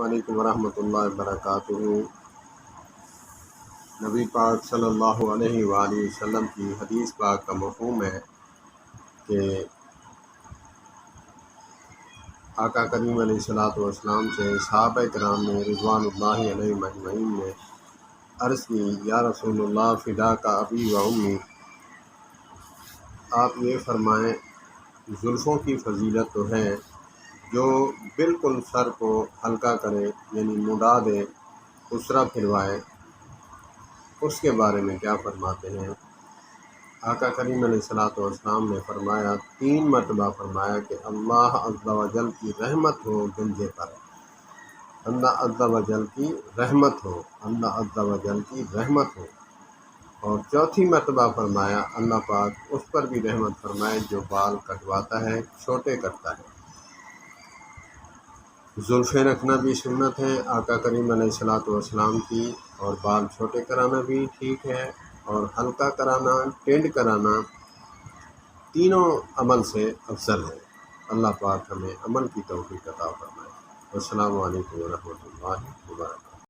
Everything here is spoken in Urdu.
علیکم ورحمۃ اللہ وبرکاتہ۔ نبی پاک صلی اللہ علیہ وآلہ وسلم کی حدیث پاک کا مفہوم ہے کہ آقا کریم علیہ الصلوۃ والسلام سے صحابہ کرام نے رضوان اللہ علیہم اجمعین نے عرض کی، یا رسول اللہ فداک ابی و امی، آپ یہ فرمائیں زلفوں کی فضیلت تو ہے جو بالکل سر کو ہلکا کرے، یعنی مڈا دے، اسرا پھروائے، اس کے بارے میں کیا فرماتے ہیں؟ آقا کریم علیہ الصلوۃ والسلام نے فرمایا، 3 مرتبہ فرمایا کہ اللہ عز و جل کی رحمت ہو گنجے پر، اللہ عز و جل کی رحمت ہو، اللہ عز و جل کی رحمت ہو۔ اور 4تھی مرتبہ فرمایا، اللہ پاک اس پر بھی رحمت فرمائے جو بال کٹواتا ہے، چھوٹے کرتا ہے۔ زلفیں رکھنا بھی سنت ہے آقا کریم علیہ الصلوۃ والسلام کی، اور بال چھوٹے کرانا بھی ٹھیک ہے، اور ہلکا کرانا، ٹینڈ کرانا، تینوں عمل سے افضل ہے۔ اللہ پاک ہمیں عمل کی توفیق عطا فرمائے۔ السلام علیکم ورحمۃ اللہ وبرکاتہ۔